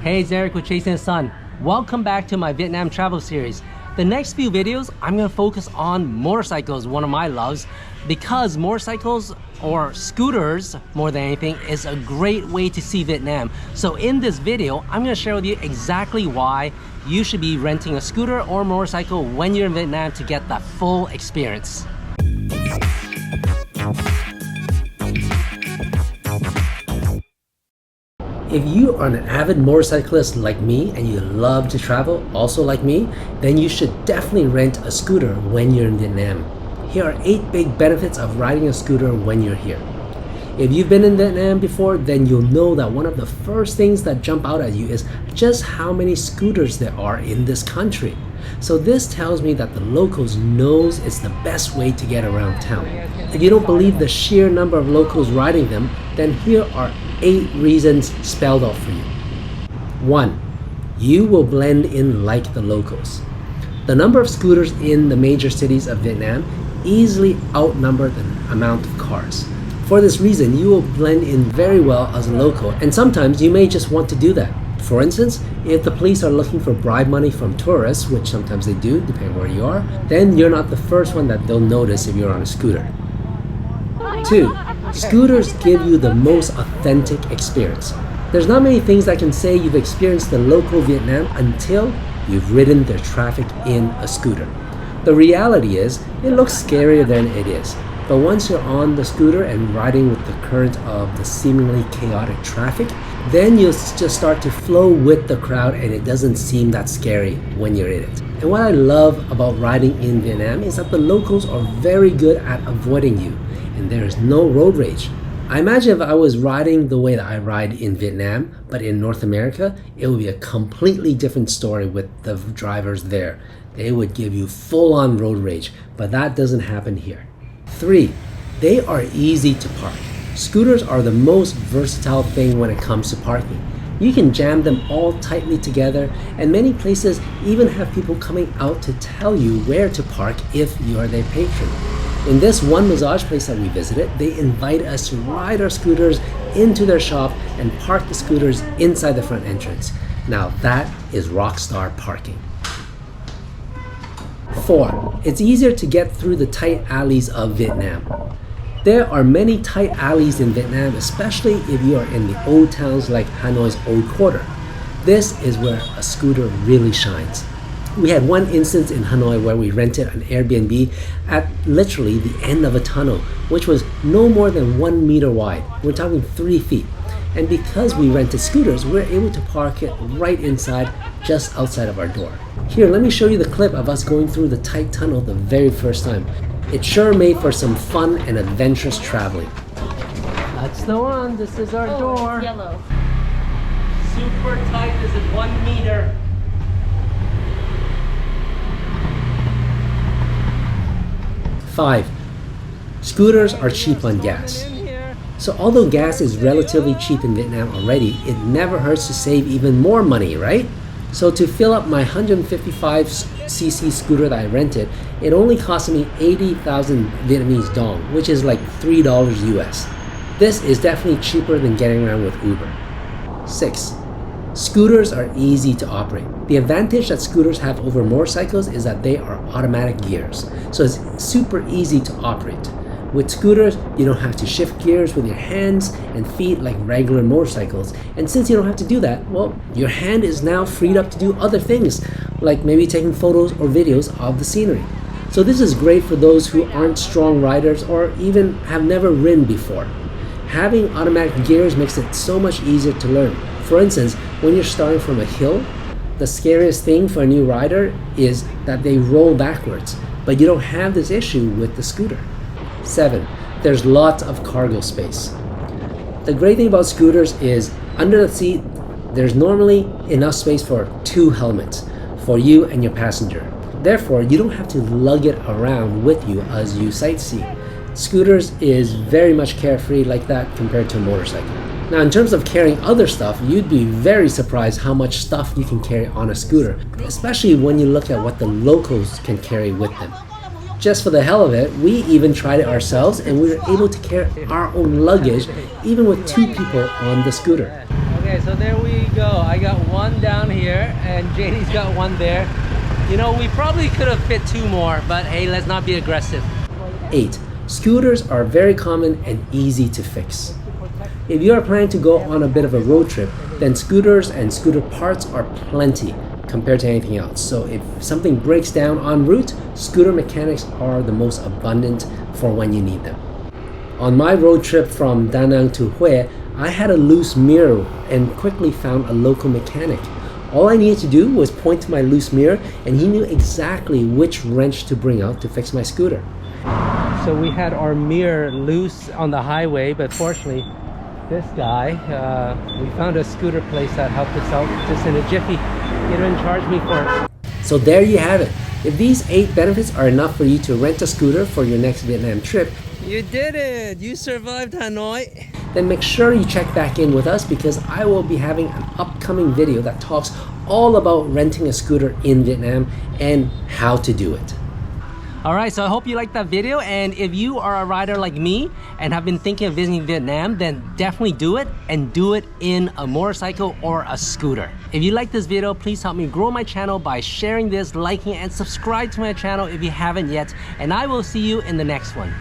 Hey, it's Eric with Chasing the Sun. Welcome back to my Vietnam travel series. The next few videos, I'm gonna focus on motorcycles, one of my loves, because motorcycles or scooters, more than anything, is a great way to see Vietnam. So in this video, I'm gonna share with you exactly why you should be renting a scooter or motorcycle when you're in Vietnam to get that full experience. If you are an avid motorcyclist like me and you love to travel, also like me, then you should definitely rent a scooter when you're in Vietnam. Here are 8 big benefits of riding a scooter when you're here. If you've been in Vietnam before, then you'll know that one of the first things that jump out at you is just how many scooters there are in this country. So this tells me that the locals knows it's the best way to get around town. If you don't believe the sheer number of locals riding them, then here are 8 reasons spelled out for you. 1. You will blend in like the locals. The number of scooters in the major cities of Vietnam easily outnumber the amount of cars. For this reason, you will blend in very well as a local, and sometimes you may just want to do that. For instance, if the police are looking for bribe money from tourists, which sometimes they do, depending where you are, then you're not the first one that they'll notice if you're on a scooter. 2. Scooters give you the most authentic experience. There's not many things that can say you've experienced the local Vietnam until you've ridden their traffic in a scooter. The reality is, it looks scarier than it is. But once you're on the scooter and riding with the current of the seemingly chaotic traffic, then you'll just start to flow with the crowd and it doesn't seem that scary when you're in it. And what I love about riding in Vietnam is that the locals are very good at avoiding you and there is no road rage. I imagine if I was riding the way that I ride in Vietnam, but in North America, it would be a completely different story with the drivers there. They would give you full-on road rage, but that doesn't happen here. 3. They are easy to park. Scooters are the most versatile thing when it comes to parking. You can jam them all tightly together, and many places even have people coming out to tell you where to park if you are their patron. In this one massage place that we visited, they invite us to ride our scooters into their shop and park the scooters inside the front entrance. Now that is rockstar parking. 4. It's easier to get through the tight alleys of Vietnam. There are many tight alleys in Vietnam, especially if you are in the old towns like Hanoi's Old Quarter. This is where a scooter really shines. We had one instance in Hanoi where we rented an Airbnb at literally the end of a tunnel, which was no more than 1 meter wide. We're talking 3 feet. And because we rented scooters, we're able to park it right inside, just outside of our door. Here, let me show you the clip of us going through the tight tunnel the very first time. It sure made for some fun and adventurous traveling. That's the one. This is our door. It's yellow. Super tight. This is 1 meter. Five, scooters are cheap on gas. So although gas is relatively cheap in Vietnam already, it never hurts to save even more money, right? So to fill up my 155cc scooter that I rented, it only cost me 80,000 Vietnamese dong, which is like $3 US. This is definitely cheaper than getting around with Uber. 6. Scooters are easy to operate. The advantage that scooters have over motorcycles is that they are automatic gears, so it's super easy to operate. With scooters, you don't have to shift gears with your hands and feet like regular motorcycles. And since you don't have to do that, well, your hand is now freed up to do other things, like maybe taking photos or videos of the scenery. So this is great for those who aren't strong riders or even have never ridden before. Having automatic gears makes it so much easier to learn. For instance, when you're starting from a hill, the scariest thing for a new rider is that they roll backwards, but you don't have this issue with the scooter. 7. There's lots of cargo space. The great thing about scooters is under the seat, there's normally enough space for 2 helmets for you and your passenger. Therefore, you don't have to lug it around with you as you sightsee. Scooters is very much carefree like that compared to a motorcycle. Now in terms of carrying other stuff, you'd be very surprised how much stuff you can carry on a scooter, especially when you look at what the locals can carry with them. Just for the hell of it, we even tried it ourselves and we were able to carry our own luggage even with 2 people on the scooter. Okay, Okay, so there we go. I got one down here and JD's got one there. You know, we probably could have fit 2 more, but hey, let's not be aggressive. 8. Scooters are very common and easy to fix. If you are planning to go on a bit of a road trip, then scooters and scooter parts are plenty compared to anything else. So if something breaks down en route, scooter mechanics are the most abundant for when you need them. On my road trip from Da Nang to Hue, I had a loose mirror and quickly found a local mechanic. All I needed to do was point to my loose mirror and he knew exactly which wrench to bring out to fix my scooter. So we had our mirror loose on the highway, but fortunately this guy, we found a scooter place that helped us out just in a jiffy. He didn't charge me for it. So there you have it. If these 8 benefits are enough for you to rent a scooter for your next Vietnam trip, you did it! You survived Hanoi! Then make sure you check back in with us because I will be having an upcoming video that talks all about renting a scooter in Vietnam and how to do it. Alright, so I hope you liked that video, and if you are a rider like me and have been thinking of visiting Vietnam, then definitely do it, and do it in a motorcycle or a scooter. If you like this video, please help me grow my channel by sharing this, liking, and subscribe to my channel if you haven't yet, and I will see you in the next one.